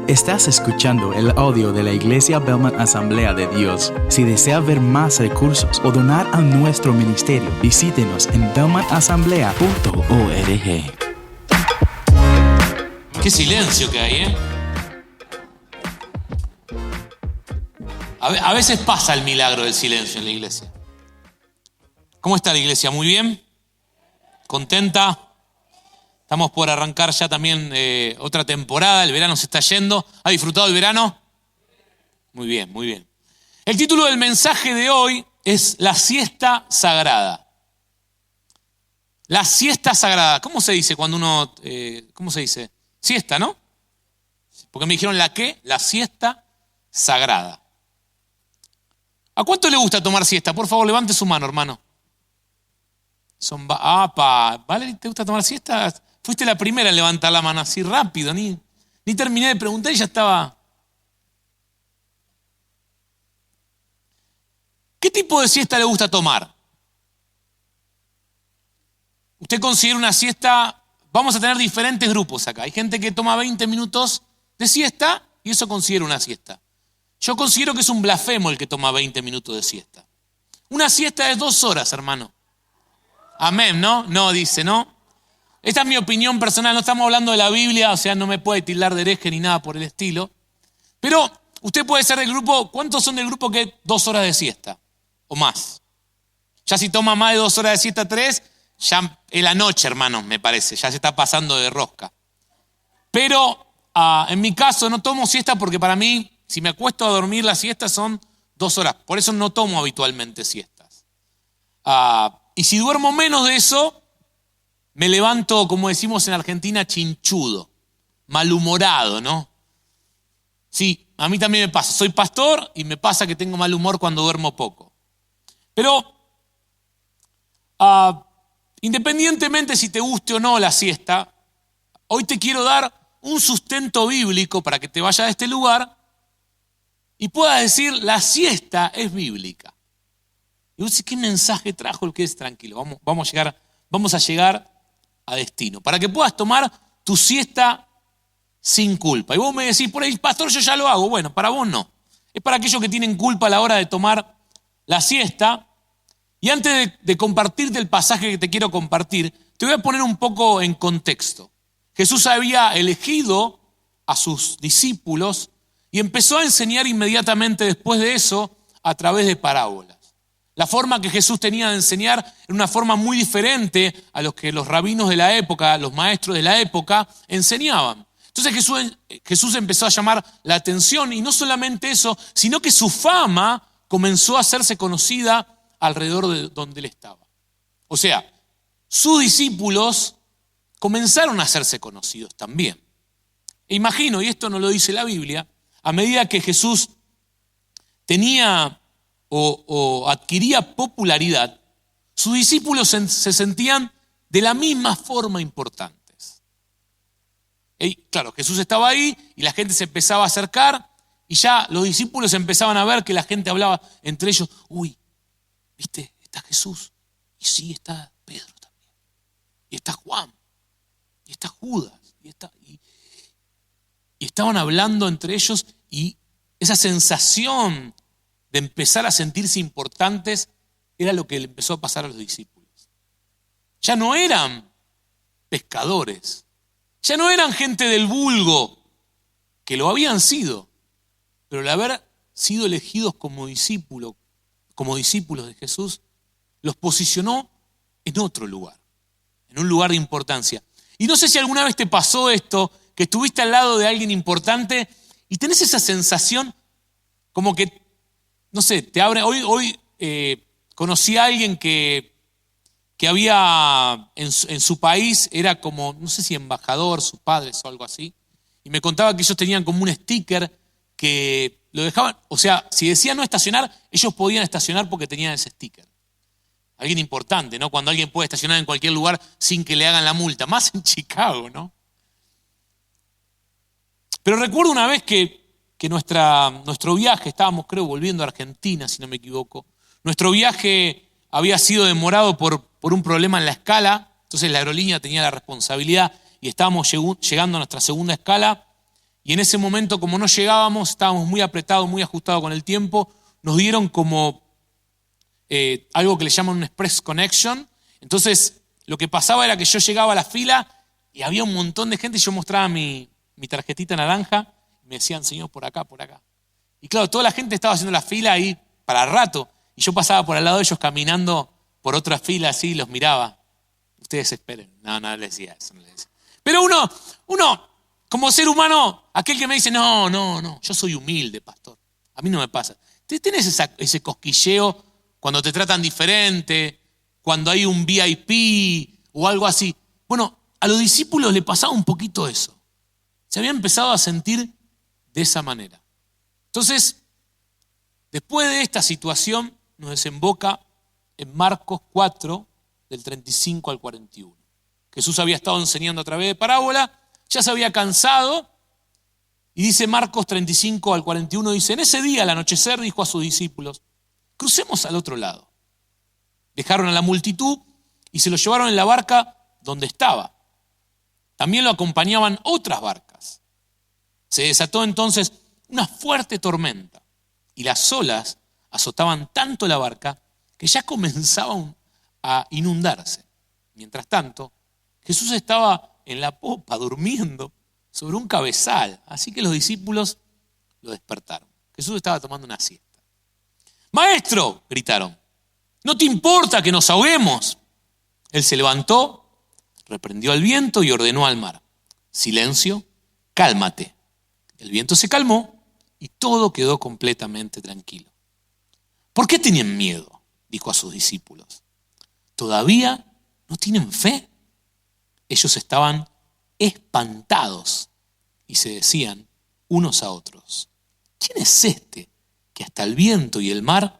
Estás escuchando el audio de la Iglesia Belmont Asamblea de Dios. Si desea ver más recursos o donar a nuestro ministerio, visítenos en belmontasamblea.org. Qué silencio que hay, ¿eh? A veces pasa el milagro del silencio en la iglesia. ¿Cómo está la iglesia? ¿Muy bien? ¿Contenta? Estamos por arrancar ya también otra temporada. El verano se está yendo. ¿Ha disfrutado el verano? Muy bien, muy bien. El título del mensaje de hoy es La siesta sagrada. La siesta sagrada. ¿Cómo se dice cuando uno... ¿Cómo se dice? Siesta, ¿no? Porque me dijeron la qué, la siesta sagrada. ¿A cuánto le gusta tomar siesta? Por favor, levante su mano, hermano. ¿Vale? ¿Te gusta tomar siesta? Fuiste la primera en levantar la mano así rápido, ni terminé de preguntar y ya estaba. ¿Qué tipo de siesta le gusta tomar? Usted considera una siesta, vamos a tener diferentes grupos acá. Hay gente que toma 20 minutos de siesta y eso considera una siesta. Yo considero que es un blasfemo el que toma 20 minutos de siesta. Una siesta es 2 horas, hermano. Amén, ¿no? No, dice, ¿no? Esta es mi opinión personal, no estamos hablando de la Biblia, o sea, no me puede tildar de hereje ni nada por el estilo. Pero usted puede ser del grupo, ¿cuántos son del grupo que 2 horas de siesta? O más. Ya si toma más de 2 horas de siesta, 3, ya es la noche, hermano, me parece, ya se está pasando de rosca. Pero en mi caso no tomo siesta porque para mí, si me acuesto a dormir, la siesta son 2 horas. Por eso no tomo habitualmente siestas. Y si duermo menos de eso, me levanto, como decimos en Argentina, chinchudo, malhumorado, ¿no? Sí, a mí también me pasa. Soy pastor y me pasa que tengo mal humor cuando duermo poco. Pero, independientemente si te guste o no la siesta, hoy te quiero dar un sustento bíblico para que te vayas de este lugar y puedas decir, la siesta es bíblica. Y vos decís, ¿qué mensaje trajo el que es tranquilo? Vamos a llegar a destino. Para que puedas tomar tu siesta sin culpa. Y vos me decís, por ahí, pastor, yo ya lo hago. Bueno, para vos no. Es para aquellos que tienen culpa a la hora de tomar la siesta. Y antes de compartirte el pasaje que te quiero compartir, te voy a poner un poco en contexto. Jesús había elegido a sus discípulos y empezó a enseñar inmediatamente después de eso a través de parábolas. La forma que Jesús tenía de enseñar era una forma muy diferente a los que los rabinos de la época, los maestros de la época, enseñaban. Entonces Jesús empezó a llamar la atención y no solamente eso, sino que su fama comenzó a hacerse conocida alrededor de donde él estaba. O sea, sus discípulos comenzaron a hacerse conocidos también. E imagino, y esto no lo dice la Biblia, a medida que Jesús tenía o adquiría popularidad, sus discípulos se sentían de la misma forma importantes. Y claro, Jesús estaba ahí y la gente se empezaba a acercar y ya los discípulos empezaban a ver que la gente hablaba entre ellos. Uy, ¿viste? Está Jesús. Y sí, está Pedro también. Y está Juan. Y está Judas. Y estaban hablando entre ellos y esa sensación de empezar a sentirse importantes era lo que le empezó a pasar a los discípulos. Ya no eran pescadores, ya no eran gente del vulgo, que lo habían sido, pero el haber sido elegidos como discípulos de Jesús, los posicionó en otro lugar, en un lugar de importancia. Y no sé si alguna vez te pasó esto, que estuviste al lado de alguien importante y tenés esa sensación como que no sé, te abre. Hoy conocí a alguien que había en su país, era como, no sé si embajador, sus padres o algo así, y me contaba que ellos tenían como un sticker que lo dejaban, o sea, si decían no estacionar, ellos podían estacionar porque tenían ese sticker. Alguien importante, ¿no? Cuando alguien puede estacionar en cualquier lugar sin que le hagan la multa, más en Chicago, ¿no? Pero recuerdo una vez que nuestro viaje, estábamos creo volviendo a Argentina, si no me equivoco. Nuestro viaje había sido demorado por un problema en la escala, entonces la aerolínea tenía la responsabilidad y estábamos llegando a nuestra segunda escala y en ese momento, como no llegábamos, estábamos muy apretados, muy ajustados con el tiempo, nos dieron como algo que le llaman un express connection. Entonces, lo que pasaba era que yo llegaba a la fila y había un montón de gente y yo mostraba mi tarjetita naranja y me decían, señor, por acá, por acá. Y claro, toda la gente estaba haciendo la fila ahí para rato y yo pasaba por al lado de ellos caminando por otra fila así y los miraba. Ustedes esperen. No les decía eso. No les decía. Pero uno, como ser humano, aquel que me dice, no, yo soy humilde, pastor. A mí no me pasa. ¿Tenés ese cosquilleo cuando te tratan diferente, cuando hay un VIP o algo así? Bueno, a los discípulos le pasaba un poquito eso. Se habían empezado a sentir de esa manera. Entonces, después de esta situación, nos desemboca en Marcos 4, del 35 al 41. Jesús había estado enseñando a través de parábola, ya se había cansado, y dice Marcos 35 al 41, dice, en ese día al anochecer dijo a sus discípulos, crucemos al otro lado. Dejaron a la multitud y se lo llevaron en la barca donde estaba. También lo acompañaban otras barcas. Se desató entonces una fuerte tormenta y las olas azotaban tanto la barca que ya comenzaban a inundarse. Mientras tanto, Jesús estaba en la popa durmiendo sobre un cabezal, así que los discípulos lo despertaron. Jesús estaba tomando una siesta. ¡Maestro!, gritaron, ¿no te importa que nos ahoguemos? Él se levantó, reprendió al viento y ordenó al mar, silencio, cálmate. El viento se calmó y todo quedó completamente tranquilo. ¿Por qué tenían miedo?, dijo a sus discípulos. ¿Todavía no tienen fe? Ellos estaban espantados y se decían unos a otros, ¿quién es este que hasta el viento y el mar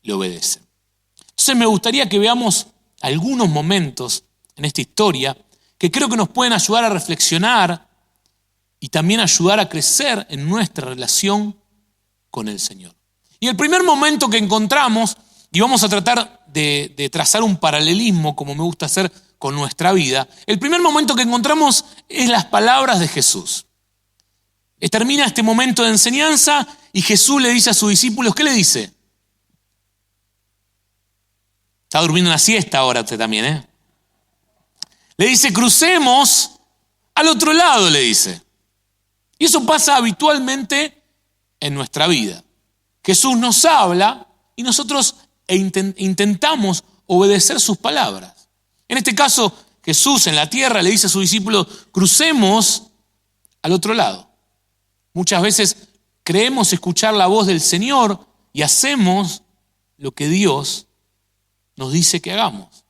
le obedecen? Entonces me gustaría que veamos algunos momentos en esta historia que creo que nos pueden ayudar a reflexionar y también ayudar a crecer en nuestra relación con el Señor. Y el primer momento que encontramos, y vamos a tratar de trazar un paralelismo como me gusta hacer con nuestra vida, el primer momento que encontramos es las palabras de Jesús. Termina este momento de enseñanza y Jesús le dice a sus discípulos, ¿qué le dice? Está durmiendo una siesta ahora usted también, ¿eh? Le dice, crucemos al otro lado, le dice. Y eso pasa habitualmente en nuestra vida. Jesús nos habla y nosotros intentamos obedecer sus palabras. En este caso, Jesús en la tierra le dice a sus discípulos, crucemos al otro lado. Muchas veces creemos escuchar la voz del Señor y hacemos lo que Dios nos dice que hagamos.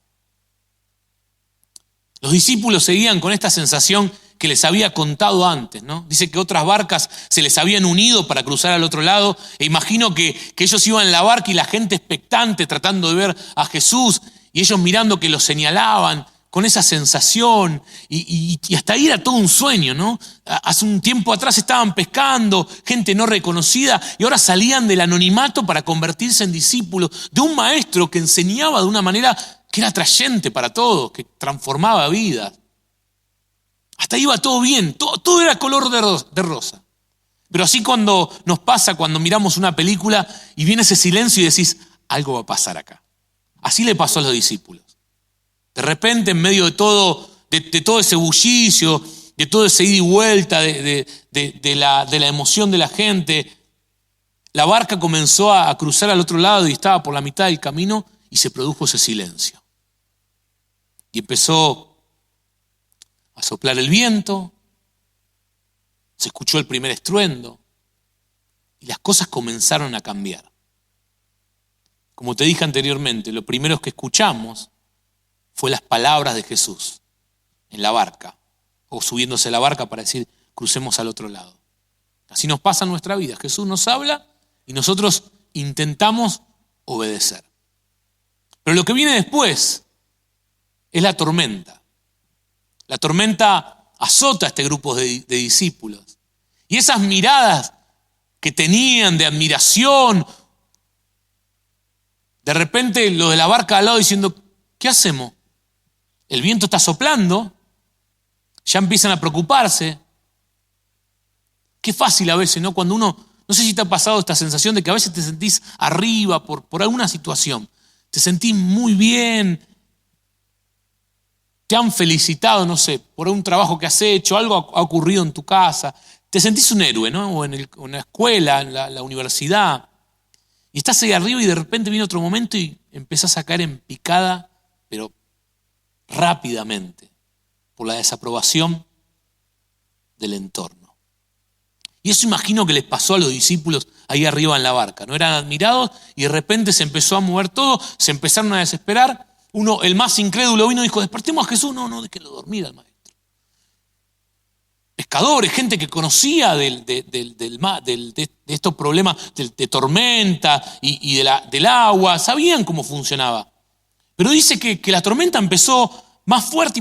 Los discípulos seguían con esta sensación que les había contado antes, ¿no? Dice que otras barcas se les habían unido para cruzar al otro lado, e imagino que ellos iban en la barca y la gente expectante tratando de ver a Jesús y ellos mirando que lo señalaban con esa sensación y hasta ahí era todo un sueño, ¿no? Hace un tiempo atrás estaban pescando, gente no reconocida, y ahora salían del anonimato para convertirse en discípulos de un maestro que enseñaba de una manera que era atrayente para todos, que transformaba vidas. Hasta ahí iba todo bien, todo era color de rosa. Pero así cuando nos pasa, cuando miramos una película y viene ese silencio y decís, algo va a pasar acá. Así le pasó a los discípulos. De repente, en medio de todo ese bullicio, de todo ese ida y vuelta, de la emoción de la gente, la barca comenzó a cruzar al otro lado y estaba por la mitad del camino y se produjo ese silencio. Y empezó a soplar el viento, se escuchó el primer estruendo y las cosas comenzaron a cambiar. Como te dije anteriormente, lo primero que escuchamos fue las palabras de Jesús en la barca, o subiéndose a la barca para decir, crucemos al otro lado. Así nos pasa en nuestra vida. Jesús nos habla y nosotros intentamos obedecer. Pero lo que viene después es la tormenta. La tormenta azota a este grupo de discípulos. Y esas miradas que tenían de admiración, de repente lo de la barca al lado diciendo, ¿qué hacemos? El viento está soplando, ya empiezan a preocuparse. Qué fácil a veces, ¿no? Cuando uno, no sé si te ha pasado esta sensación de que a veces te sentís arriba por alguna situación. Te sentís muy bien. Te han felicitado, no sé, por un trabajo que has hecho, algo ha ocurrido en tu casa. Te sentís un héroe, ¿no? O en la escuela, en la universidad. Y estás ahí arriba y de repente viene otro momento y empezás a caer en picada, pero rápidamente, por la desaprobación del entorno. Y eso imagino que les pasó a los discípulos ahí arriba en la barca, ¿no? Eran admirados y de repente se empezó a mover todo, se empezaron a desesperar. Uno, el más incrédulo, vino y dijo, despertemos a Jesús. No, déjenlo dormir al maestro. Pescadores, gente que conocía de estos problemas de tormenta y del agua, sabían cómo funcionaba. Pero dice que la tormenta empezó más fuerte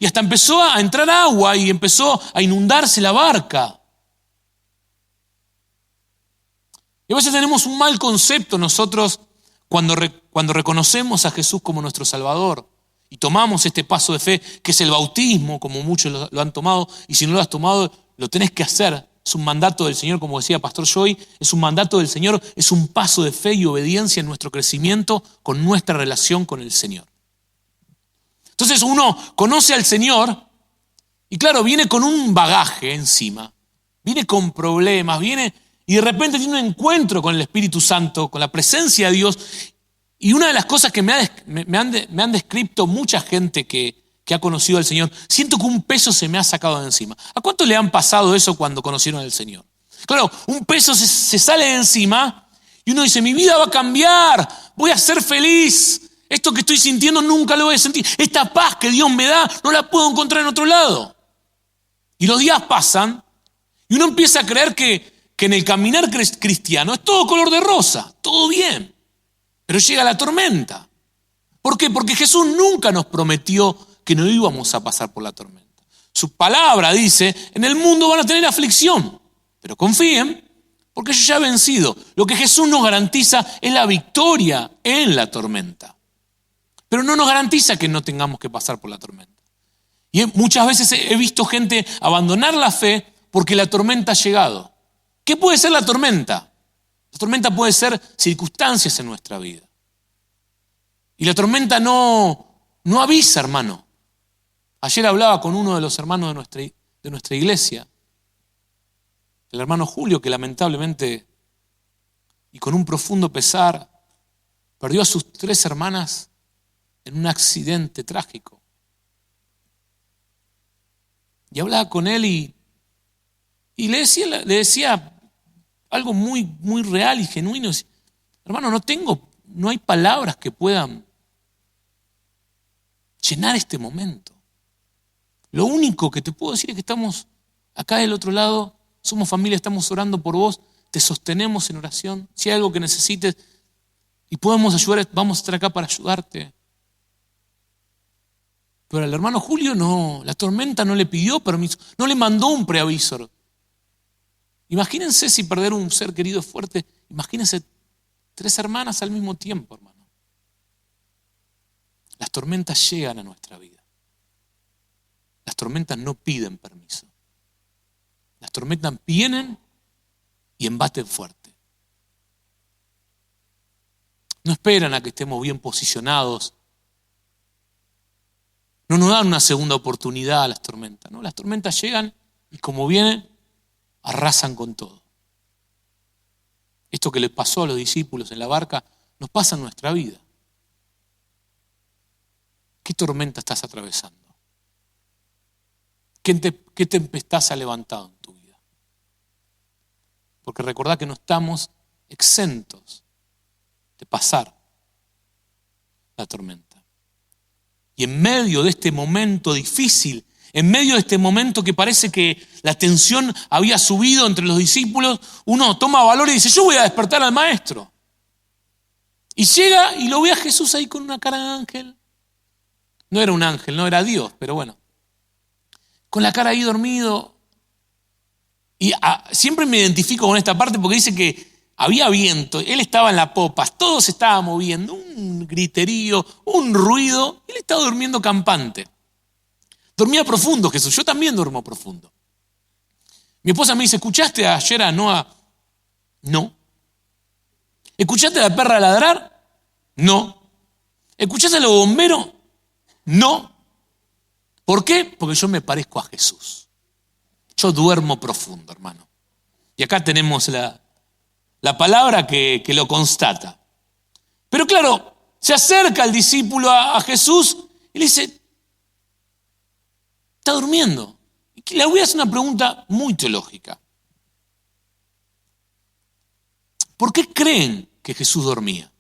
y hasta empezó a entrar agua y empezó a inundarse la barca. Y a veces tenemos un mal concepto nosotros cuando reconocemos a Jesús como nuestro Salvador y tomamos este paso de fe que es el bautismo, como muchos lo han tomado, y si no lo has tomado, lo tenés que hacer. Es un mandato del Señor, como decía Pastor Joy, es un mandato del Señor, es un paso de fe y obediencia en nuestro crecimiento con nuestra relación con el Señor. Entonces uno conoce al Señor y claro, viene con un bagaje encima, viene con problemas, viene y de repente tiene un encuentro con el Espíritu Santo, con la presencia de Dios. Y una de las cosas que me han descrito mucha gente que ha conocido al Señor, siento que un peso se me ha sacado de encima. ¿A cuántos le han pasado eso cuando conocieron al Señor? Claro, un peso se sale de encima y uno dice, mi vida va a cambiar, voy a ser feliz. Esto que estoy sintiendo nunca lo voy a sentir. Esta paz que Dios me da no la puedo encontrar en otro lado. Y los días pasan y uno empieza a creer que en el caminar cristiano es todo color de rosa, todo bien. Pero llega la tormenta. ¿Por qué? Porque Jesús nunca nos prometió que no íbamos a pasar por la tormenta. Su palabra dice, en el mundo van a tener aflicción, pero confíen, porque yo ya he vencido. Lo que Jesús nos garantiza es la victoria en la tormenta. Pero no nos garantiza que no tengamos que pasar por la tormenta. Y muchas veces he visto gente abandonar la fe porque la tormenta ha llegado. ¿Qué puede ser la tormenta? La tormenta puede ser circunstancias en nuestra vida. Y la tormenta no avisa, hermano. Ayer hablaba con uno de los hermanos de nuestra iglesia, el hermano Julio, que lamentablemente y con un profundo pesar perdió a sus 3 hermanas en un accidente trágico. Y hablaba con él y le decía algo muy, muy real y genuino. Hermano, no hay palabras que puedan llenar este momento. Lo único que te puedo decir es que estamos acá del otro lado, somos familia, estamos orando por vos, te sostenemos en oración. Si hay algo que necesites y podemos ayudar, vamos a estar acá para ayudarte. Pero al hermano Julio no, la tormenta no le pidió permiso, no le mandó un preaviso. Imagínense si perder un ser querido fuerte, imagínense 3 hermanas al mismo tiempo, hermano. Las tormentas llegan a nuestra vida. Las tormentas no piden permiso. Las tormentas vienen y embaten fuerte. No esperan a que estemos bien posicionados. No nos dan una segunda oportunidad a las tormentas, ¿no? Las tormentas llegan y como vienen, arrasan con todo. Esto que les pasó a los discípulos en la barca, nos pasa en nuestra vida. ¿Qué tormenta estás atravesando? ¿Qué tempestad se ha levantado en tu vida? Porque recordá que no estamos exentos de pasar la tormenta. Y en medio de este momento difícil, en medio de este momento que parece que la tensión había subido entre los discípulos, uno toma valor y dice, yo voy a despertar al maestro. Y llega y lo ve a Jesús ahí con una cara de ángel. No era un ángel, no era Dios, pero bueno. Con la cara ahí dormido. Y siempre me identifico con esta parte porque dice que había viento, él estaba en la popa, todo se estaba moviendo, un griterío, un ruido, él estaba durmiendo campante. Dormía profundo Jesús, yo también duermo profundo. Mi esposa me dice, ¿escuchaste ayer a Noah? No. ¿Escuchaste a la perra ladrar? No. ¿Escuchaste a los bomberos? No. ¿Por qué? Porque yo me parezco a Jesús. Yo duermo profundo, hermano. Y acá tenemos la palabra que lo constata. Pero claro, se acerca el discípulo a Jesús y le dice, está durmiendo. Y le voy a hacer una pregunta muy teológica. ¿Por qué creen que Jesús dormía?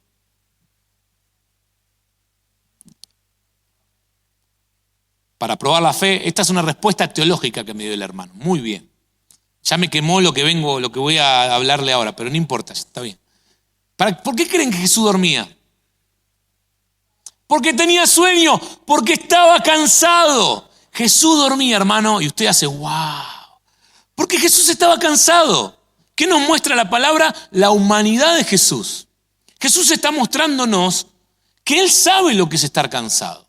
Para probar la fe, esta es una respuesta teológica que me dio el hermano. Muy bien. Ya me quemó lo que voy a hablarle ahora, pero no importa, está bien. ¿Por qué creen que Jesús dormía? Porque tenía sueño, porque estaba cansado. Jesús dormía, hermano, y usted hace, wow. Porque Jesús estaba cansado. ¿Qué nos muestra la palabra? La humanidad de Jesús. Jesús está mostrándonos que Él sabe lo que es estar cansado.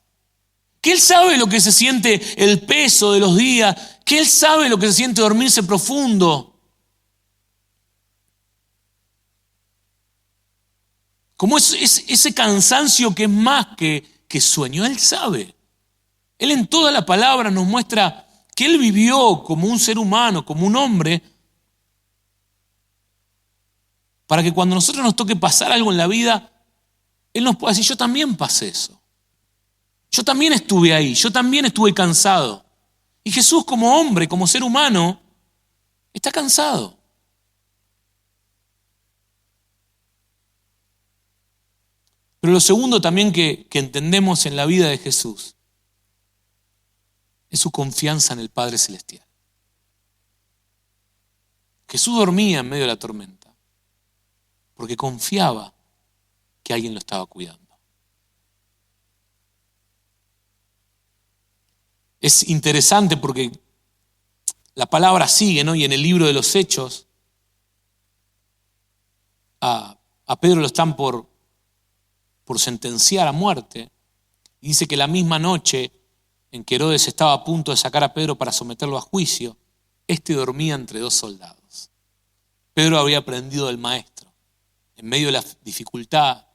Que Él sabe lo que se siente el peso de los días. Que Él sabe lo que se siente dormirse profundo. Como ese cansancio que es más que sueño. Él sabe. Él en toda la palabra nos muestra que Él vivió como un ser humano, como un hombre, para que cuando a nosotros nos toque pasar algo en la vida, Él nos pueda decir, yo también pasé eso. Yo también estuve ahí, yo también estuve cansado. Y Jesús como hombre, como ser humano, está cansado. Pero lo segundo también que entendemos en la vida de Jesús es su confianza en el Padre Celestial. Jesús dormía en medio de la tormenta porque confiaba que alguien lo estaba cuidando. Es interesante porque la palabra sigue, ¿no? Y en el libro de los Hechos a Pedro lo están por sentenciar a muerte. Y dice que la misma noche en que Herodes estaba a punto de sacar a Pedro para someterlo a juicio, este dormía entre dos soldados. Pedro había aprendido del maestro en medio de la dificultad.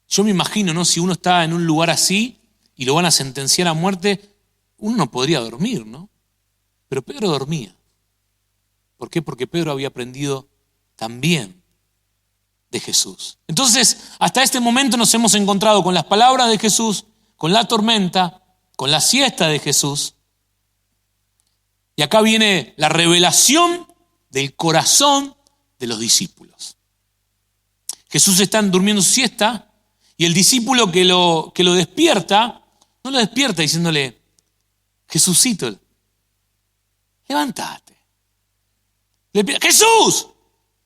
Yo me imagino, ¿no? Si uno está en un lugar así y lo van a sentenciar a muerte, uno no podría dormir, ¿no? Pero Pedro dormía. ¿Por qué? Porque Pedro había aprendido también de Jesús. Entonces, hasta este momento nos hemos encontrado con las palabras de Jesús, con la tormenta, con la siesta de Jesús. Y acá viene la revelación del corazón de los discípulos. Jesús está durmiendo su siesta y el discípulo que lo despierta, no lo despierta diciéndole, Jesucito, levántate. Le pide, Jesús,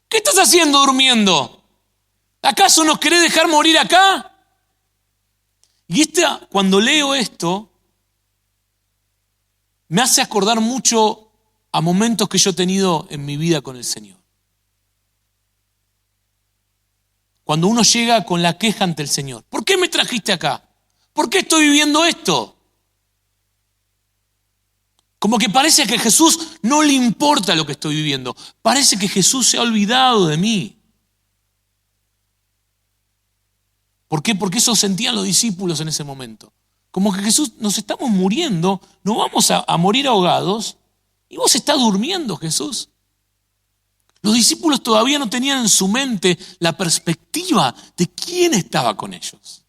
¿qué estás haciendo durmiendo? ¿Acaso nos querés dejar morir acá? Y cuando leo esto, me hace acordar mucho a momentos que yo he tenido en mi vida con el Señor. Cuando uno llega con la queja ante el Señor. ¿Por qué me trajiste acá? ¿Por qué estoy viviendo esto? Como que parece que a Jesús no le importa lo que estoy viviendo. Parece que Jesús se ha olvidado de mí. ¿Por qué? Porque eso sentían los discípulos en ese momento. Como que Jesús, nos estamos muriendo, nos vamos a morir ahogados y vos estás durmiendo, Jesús. Los discípulos todavía no tenían en su mente la perspectiva de quién estaba con ellos.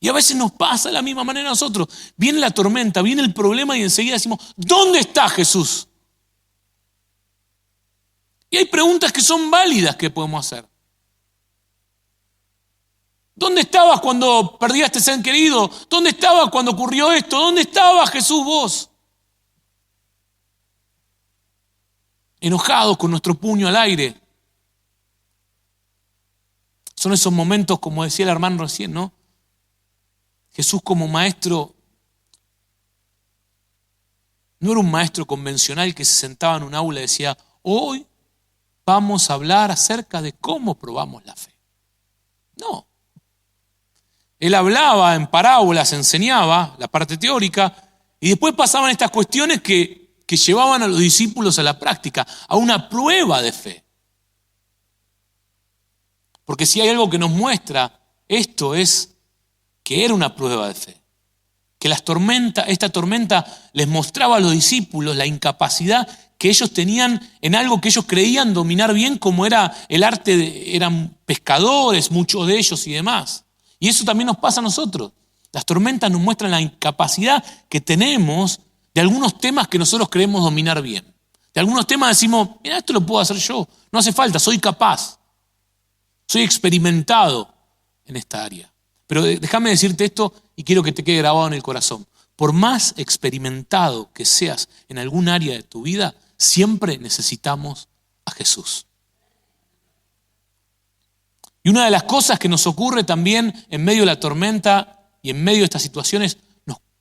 Y a veces nos pasa de la misma manera a nosotros. Viene la tormenta, viene el problema y enseguida decimos, ¿dónde está Jesús? Y hay preguntas que son válidas que podemos hacer. ¿Dónde estabas cuando perdí a este ser querido? ¿Dónde estabas cuando ocurrió esto? ¿Dónde estabas, Jesús, vos? Enojados con nuestro puño al aire. Son esos momentos, como decía el hermano recién, ¿no? Jesús como maestro no era un maestro convencional que se sentaba en un aula y decía, hoy vamos a hablar acerca de cómo probamos la fe. No. Él hablaba en parábolas, enseñaba la parte teórica y después pasaban estas cuestiones que que llevaban a los discípulos a la práctica, a una prueba de fe. Porque si hay algo que nos muestra esto es que era una prueba de fe. Que esta tormenta les mostraba a los discípulos la incapacidad que ellos tenían en algo que ellos creían dominar bien, como era el arte, eran pescadores, muchos de ellos y demás. Y eso también nos pasa a nosotros. Las tormentas nos muestran la incapacidad que tenemos de algunos temas que nosotros creemos dominar bien. De algunos temas decimos, mira, esto lo puedo hacer yo, no hace falta, soy capaz, soy experimentado en esta área. Pero déjame decirte esto y quiero que te quede grabado en el corazón. Por más experimentado que seas en algún área de tu vida, siempre necesitamos a Jesús. Y una de las cosas que nos ocurre también en medio de la tormenta y en medio de estas situaciones,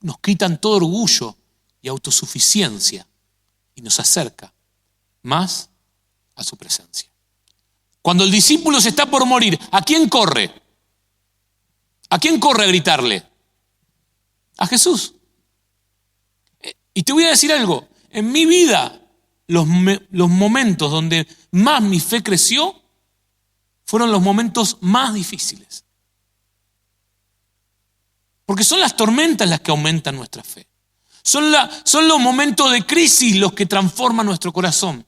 nos quitan todo orgullo y autosuficiencia y nos acerca más a su presencia. Cuando el discípulo se está por morir, ¿a quién corre? ¿A quién corre a gritarle? A Jesús. Y te voy a decir algo, en mi vida los momentos donde más mi fe creció fueron los momentos más difíciles. Porque son las tormentas las que aumentan nuestra fe. Son los momentos de crisis los que transforman nuestro corazón.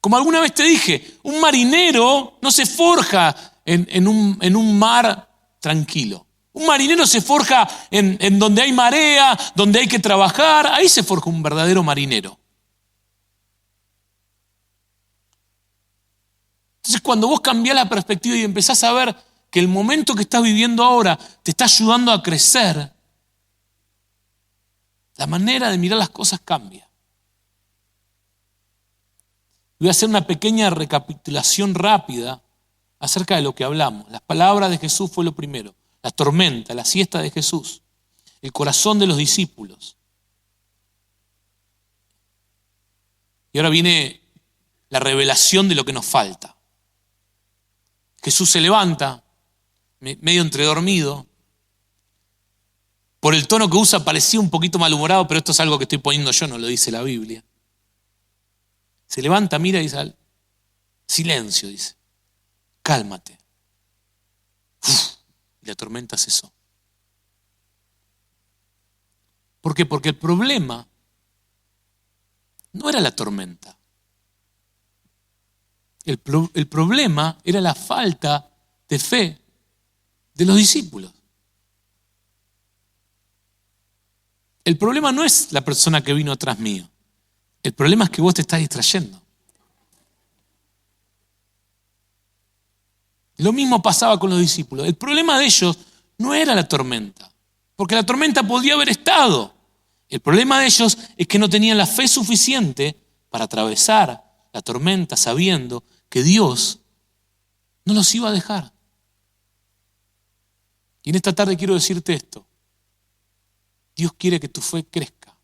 Como alguna vez te dije, un marinero no se forja en un mar tranquilo. Un marinero se forja en donde hay marea, donde hay que trabajar. Ahí se forja un verdadero marinero. Entonces, cuando vos cambiás la perspectiva y empezás a ver que el momento que estás viviendo ahora te está ayudando a crecer, la manera de mirar las cosas cambia. Voy a hacer una pequeña recapitulación rápida acerca de lo que hablamos. Las palabras de Jesús fue lo primero. La tormenta, la siesta de Jesús, el corazón de los discípulos. Y ahora viene la revelación de lo que nos falta. Jesús se levanta, medio entredormido. Por el tono que usa parecía un poquito malhumorado, pero esto es algo que estoy poniendo yo, no lo dice la Biblia. Se levanta, mira y dice, silencio, dice, cálmate. Y la tormenta cesó. ¿Por qué? Porque el problema no era la tormenta. El problema era la falta de fe de los discípulos. El problema no es la persona que vino atrás mío. El problema es que vos te estás distrayendo. Lo mismo pasaba con los discípulos. El problema de ellos no era la tormenta, porque la tormenta podía haber estado. El problema de ellos es que no tenían la fe suficiente para atravesar la tormenta sabiendo que Dios no los iba a dejar. Y en esta tarde quiero decirte esto. Dios quiere que tu fe crezca,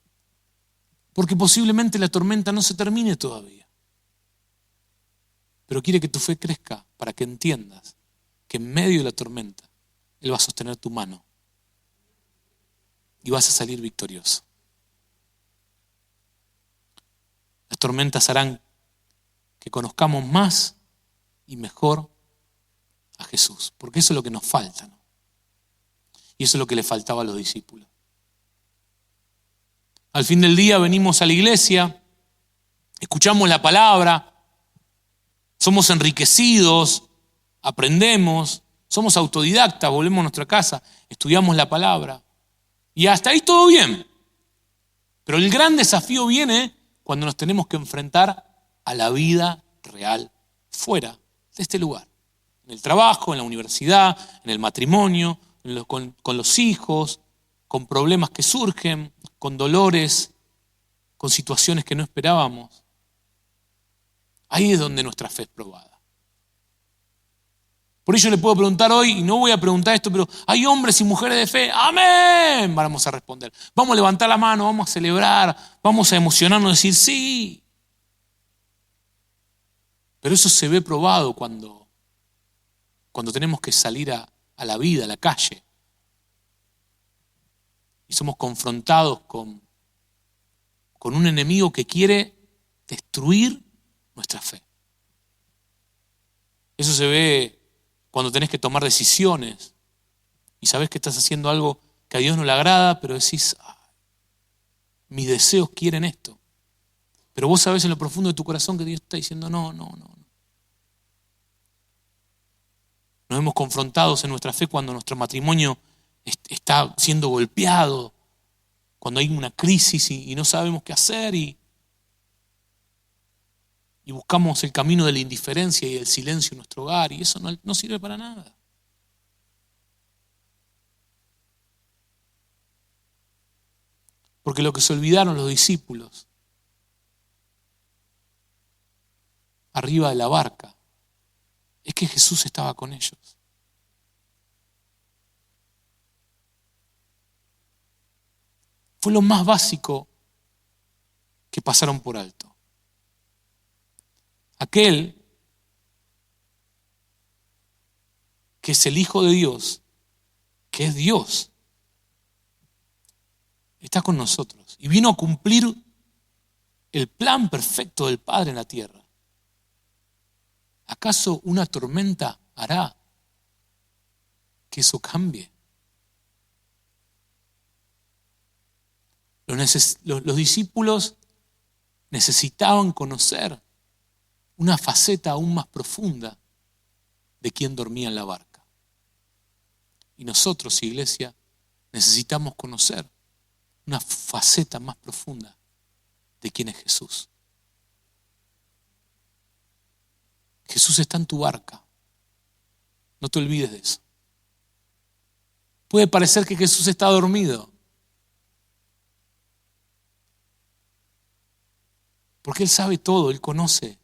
porque posiblemente la tormenta no se termine todavía. Pero quiere que tu fe crezca para que entiendas que en medio de la tormenta Él va a sostener tu mano y vas a salir victorioso. Las tormentas harán que conozcamos más y mejor a Jesús, porque eso es lo que nos falta, ¿no? Y eso es lo que le faltaba a los discípulos. Al fin del día venimos a la iglesia, escuchamos la palabra, somos enriquecidos, aprendemos, somos autodidactas, volvemos a nuestra casa, estudiamos la palabra y hasta ahí todo bien. Pero el gran desafío viene cuando nos tenemos que enfrentar a la vida real fuera de este lugar. En el trabajo, en la universidad, en el matrimonio, con los hijos, con problemas que surgen, con dolores, con situaciones que no esperábamos. Ahí es donde nuestra fe es probada. Por ello le puedo preguntar hoy, y no voy a preguntar esto, pero ¿hay hombres y mujeres de fe? ¡Amén! Vamos a responder. Vamos a levantar la mano, vamos a celebrar, vamos a emocionarnos, decir sí. Pero eso se ve probado cuando tenemos que salir a la vida, a la calle. Y somos confrontados con con un enemigo que quiere destruir nuestra fe. Eso se ve cuando tenés que tomar decisiones y sabés que estás haciendo algo que a Dios no le agrada, pero decís, mis deseos quieren esto. Pero vos sabés en lo profundo de tu corazón que Dios está diciendo, no. Nos hemos confrontado en nuestra fe cuando nuestro matrimonio está siendo golpeado, cuando hay una crisis y no sabemos qué hacer y buscamos el camino de la indiferencia y del silencio en nuestro hogar y eso no sirve para nada. Porque lo que se olvidaron los discípulos arriba de la barca es que Jesús estaba con ellos. Fue lo más básico que pasaron por alto. Aquel que es el Hijo de Dios, que es Dios, está con nosotros y vino a cumplir el plan perfecto del Padre en la tierra. ¿Acaso una tormenta hará que eso cambie? Los discípulos necesitaban conocer una faceta aún más profunda de quien dormía en la barca. Y nosotros, iglesia, necesitamos conocer una faceta más profunda de quién es Jesús. Jesús está en tu barca. No te olvides de eso. Puede parecer que Jesús está dormido, porque Él sabe todo, Él conoce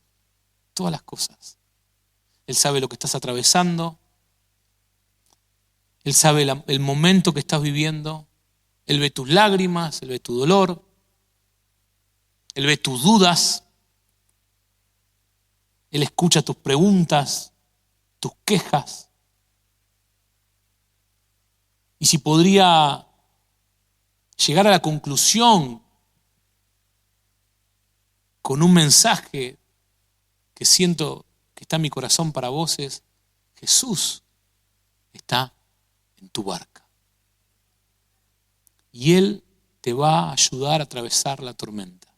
todas las cosas. Él sabe lo que estás atravesando. Él sabe el momento que estás viviendo. Él ve tus lágrimas, Él ve tu dolor. Él ve tus dudas. Él escucha tus preguntas, tus quejas. Y si podría llegar a la conclusión con un mensaje que siento que está en mi corazón para vos es: Jesús está en tu barca. Y Él te va a ayudar a atravesar la tormenta.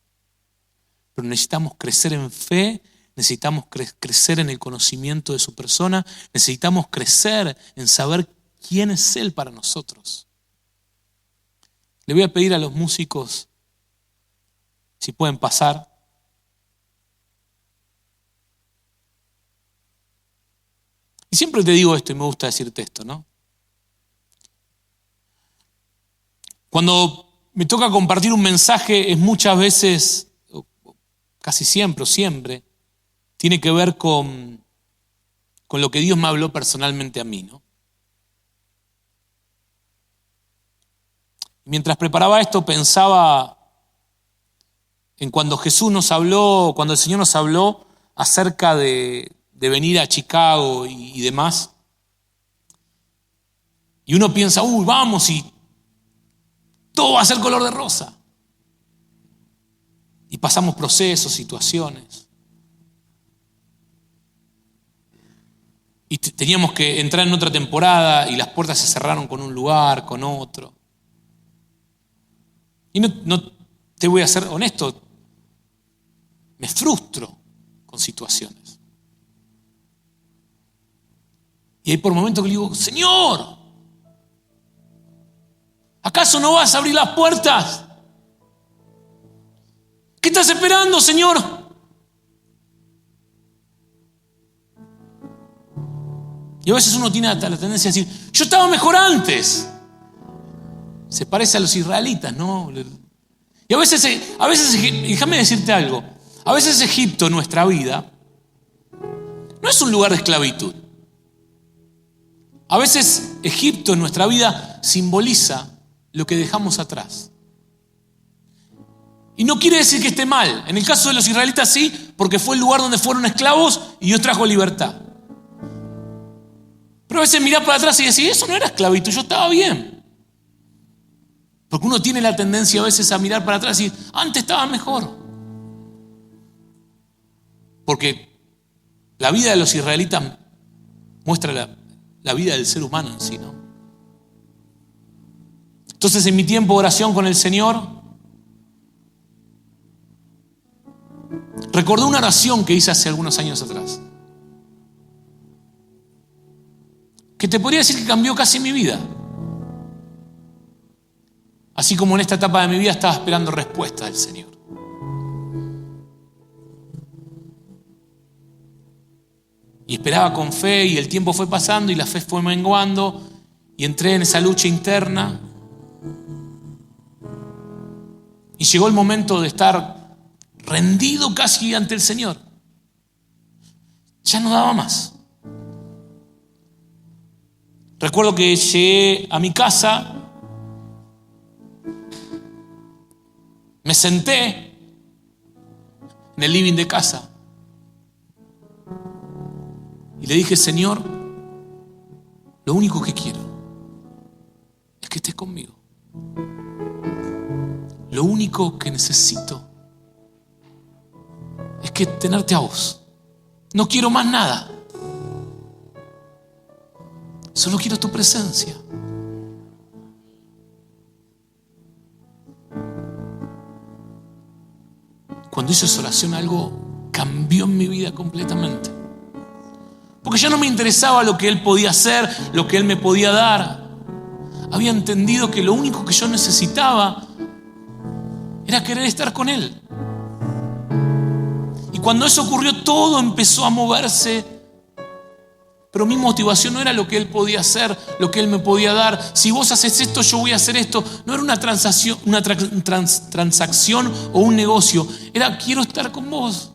Pero necesitamos crecer en fe, necesitamos crecer en el conocimiento de su persona, necesitamos crecer en saber quién es Él para nosotros. Le voy a pedir a los músicos si pueden pasar. Y siempre te digo esto y me gusta decirte esto, ¿no? Cuando me toca compartir un mensaje es muchas veces, casi siempre o siempre, tiene que ver con lo que Dios me habló personalmente a mí, ¿no? Mientras preparaba esto pensaba en cuando Jesús nos habló, cuando el Señor nos habló acerca de venir a Chicago y demás. Y uno piensa, vamos y todo va a ser color de rosa. Y pasamos procesos, situaciones. Y teníamos que entrar en otra temporada y las puertas se cerraron con un lugar, con otro. Y no te voy a ser honesto, me frustro con situaciones. Y hay por momentos que le digo, Señor, ¿acaso no vas a abrir las puertas? ¿Qué estás esperando, Señor? Y a veces uno tiene hasta la tendencia a decir, yo estaba mejor antes. Se parece a los israelitas, ¿no? Y a veces, déjame decirte algo, a veces Egipto, nuestra vida, no es un lugar de esclavitud. A veces Egipto en nuestra vida simboliza lo que dejamos atrás. Y no quiere decir que esté mal. En el caso de los israelitas sí, porque fue el lugar donde fueron esclavos y Dios trajo libertad. Pero a veces mirás para atrás y decís, eso no era esclavitud, yo estaba bien. Porque uno tiene la tendencia a veces a mirar para atrás y decir, antes estaba mejor. Porque la vida de los israelitas muestra la vida del ser humano en sí, ¿no? Entonces, en mi tiempo de oración con el Señor, recordé una oración que hice hace algunos años atrás, que te podría decir que cambió casi mi vida. Así como en esta etapa de mi vida estaba esperando respuesta del Señor. Y esperaba con fe, y el tiempo fue pasando y la fe fue menguando, y entré en esa lucha interna. Y llegó el momento de estar rendido casi ante el Señor. Ya no daba más. Recuerdo que llegué a mi casa, me senté en el living de casa y le dije, Señor, lo único que quiero es que estés conmigo. Lo único que necesito es que tenerte a vos. No quiero más nada. Solo quiero tu presencia. Cuando hice esa oración, algo cambió en mi vida completamente. Porque ya no me interesaba lo que Él podía hacer, lo que Él me podía dar. Había entendido que lo único que yo necesitaba era querer estar con Él. Y cuando eso ocurrió, todo empezó a moverse. Pero mi motivación no era lo que Él podía hacer, lo que Él me podía dar. Si vos haces esto, yo voy a hacer esto. No era una transacción o un negocio. Era, quiero estar con vos.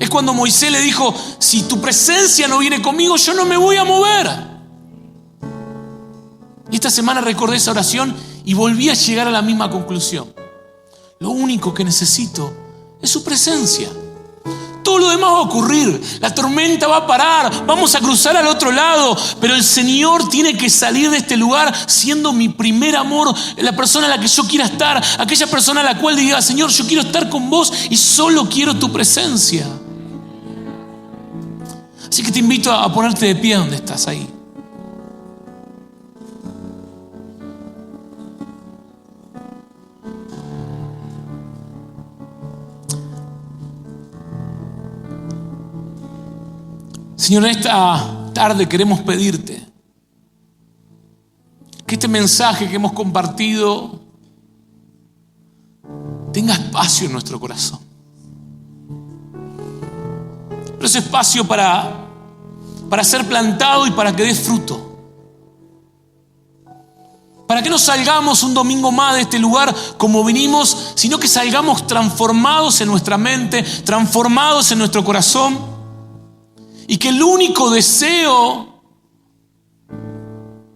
Es cuando Moisés le dijo, si tu presencia no viene conmigo, yo no me voy a mover. Y esta semana recordé esa oración y volví a llegar a la misma conclusión. Lo único que necesito es su presencia. Todo lo demás va a ocurrir. La tormenta va a parar. Vamos a cruzar al otro lado. Pero el Señor tiene que salir de este lugar siendo mi primer amor, la persona a la que yo quiera estar. Aquella persona a la cual diga, Señor, yo quiero estar con vos y solo quiero tu presencia. Así que te invito a ponerte de pie donde estás ahí. Señor, en esta tarde queremos pedirte que este mensaje que hemos compartido tenga espacio en nuestro corazón. Pero ese espacio para ser plantado y para que dé fruto. Para que no salgamos un domingo más de este lugar como vinimos, sino que salgamos transformados en nuestra mente, transformados en nuestro corazón. Y que el único deseo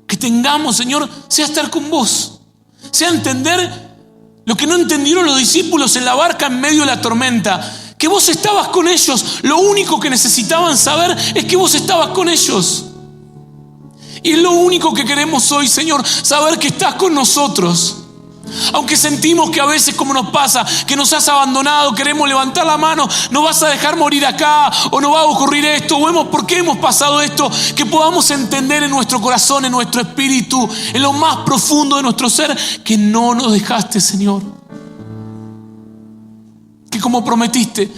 que tengamos, Señor, sea estar con vos. Sea entender lo que no entendieron los discípulos en la barca en medio de la tormenta. Que vos estabas con ellos. Lo único que necesitaban saber es que vos estabas con ellos. Y es lo único que queremos hoy, Señor, saber que estás con nosotros. Aunque sentimos que a veces, como nos pasa, que nos has abandonado, queremos levantar la mano, no vas a dejar morir acá, o no va a ocurrir esto, o vemos por qué hemos pasado esto, que podamos entender en nuestro corazón, en nuestro espíritu, en lo más profundo de nuestro ser, que no nos dejaste, Señor. Que como prometiste,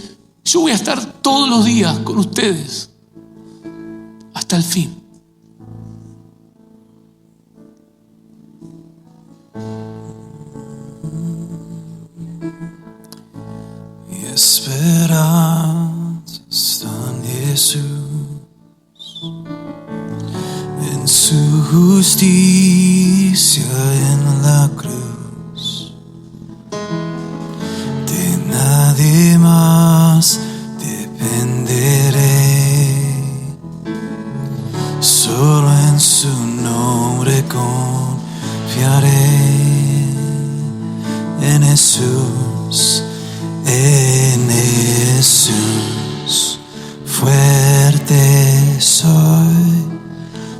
yo voy a estar todos los días con ustedes hasta el fin. Esperanza está en Jesús, en su justicia en la cruz. De nadie más dependeré, solo en su nombre confiaré. En Jesús, en Jesús, fuerte soy,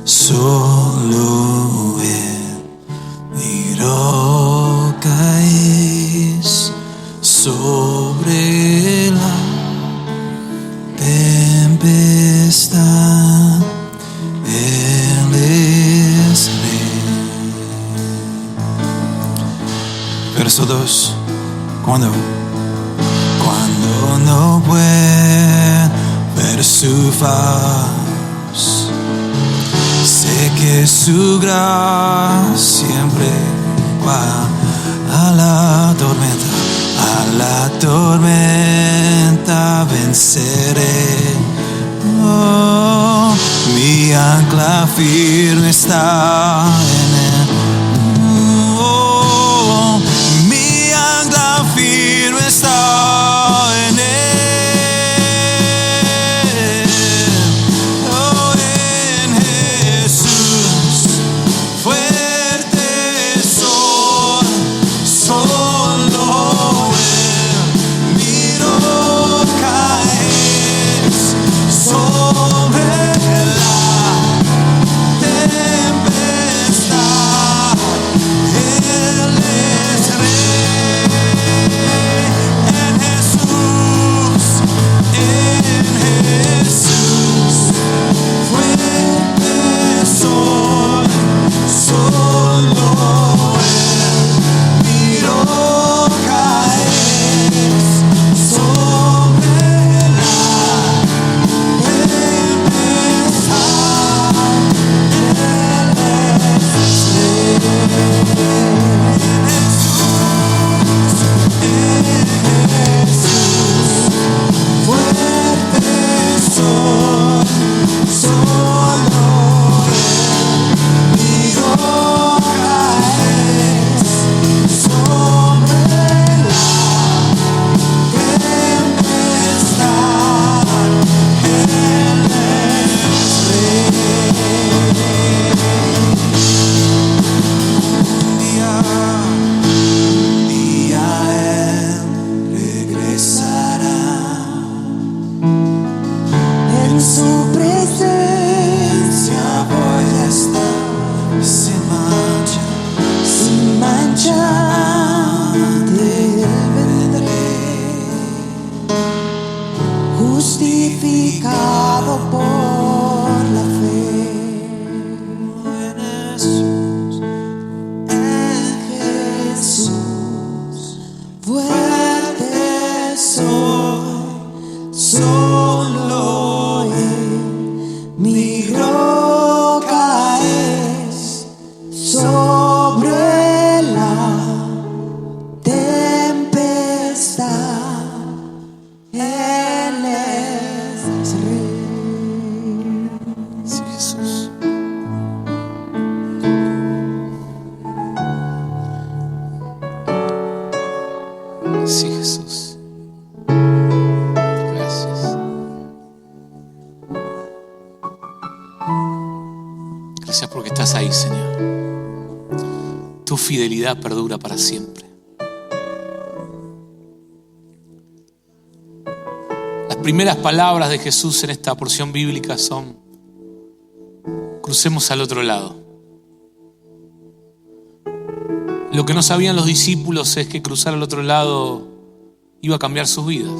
solo Él, mi Verso 2. Cuando no puedo ver su faz, sé que su gracia siempre va a la tormenta venceré. Oh, mi ancla firme está en él. Oh, mi ancla firme está en él. Oh, en Jesús, fuerte soy, solo él, mi roca es sobre la tempestad. Él es rey. En Jesús, fuerte soy, solo él, mi roca es sobre la tempestad. Fuerte soy, solo él, mi roca es sobre la tempestad. Él es rey. Un día él regresará. En su presencia voy a estar sin mancha te vendré, justificado por la fe. En Jesús, fuerte soy, solo él, mi roca es sobre la tempestad. Él es rey. Sí, Jesús. Sí, Jesús. Gracias. Gracias porque estás ahí, Señor. Tu fidelidad perdura para siempre. Las primeras palabras de Jesús en esta porción bíblica son: crucemos al otro lado. Lo que no sabían los discípulos es que cruzar al otro lado iba a cambiar sus vidas.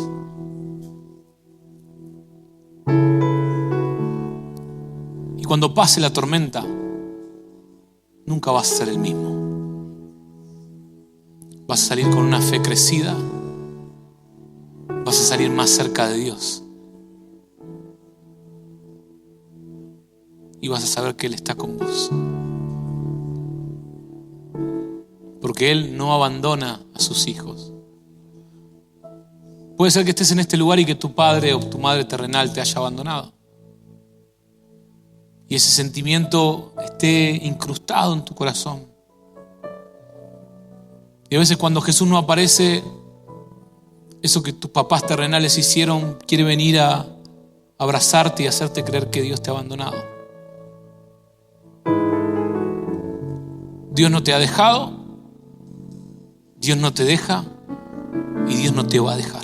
Y cuando pase la tormenta, nunca vas a ser el mismo. Vas a salir con una fe crecida. Vas a salir más cerca de Dios. Y vas a saber que Él está con vos. Porque Él no abandona a sus hijos. Puede ser que estés en este lugar y que tu padre o tu madre terrenal te haya abandonado. Y ese sentimiento esté incrustado en tu corazón. Y a veces cuando Jesús no aparece, eso que tus papás terrenales hicieron quiere venir a abrazarte y hacerte creer que Dios te ha abandonado. Dios no te ha dejado, Dios no te deja y Dios no te va a dejar.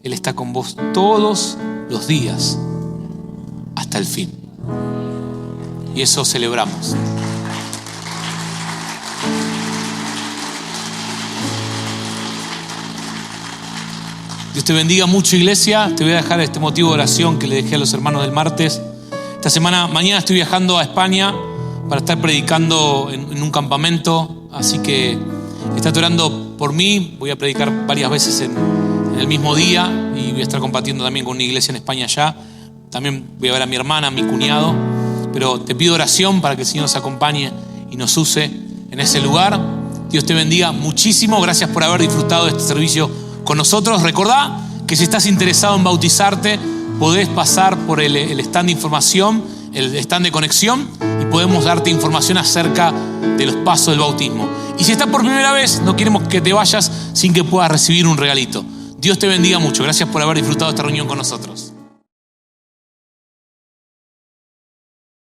Él está con vos todos los días hasta el fin. Y eso celebramos. Dios te bendiga mucho, iglesia. Te voy a dejar este motivo de oración que le dejé a los hermanos del martes. Esta semana, mañana estoy viajando a España para estar predicando en un campamento. Así que Estate orando por mí. Voy a predicar varias veces en el mismo día y voy a estar compartiendo también con una iglesia en España allá. También voy a ver a mi hermana, a mi cuñado. Pero te pido oración para que el Señor nos acompañe y nos use en ese lugar. Dios te bendiga muchísimo. Gracias por haber disfrutado de este servicio con nosotros. Recordá que si estás interesado en bautizarte, podés pasar por el stand de información, el stand de conexión, y podemos darte información acerca de los pasos del bautismo. Y si estás por primera vez, no queremos que te vayas sin que puedas recibir un regalito. Dios te bendiga mucho. Gracias por haber disfrutado esta reunión con nosotros.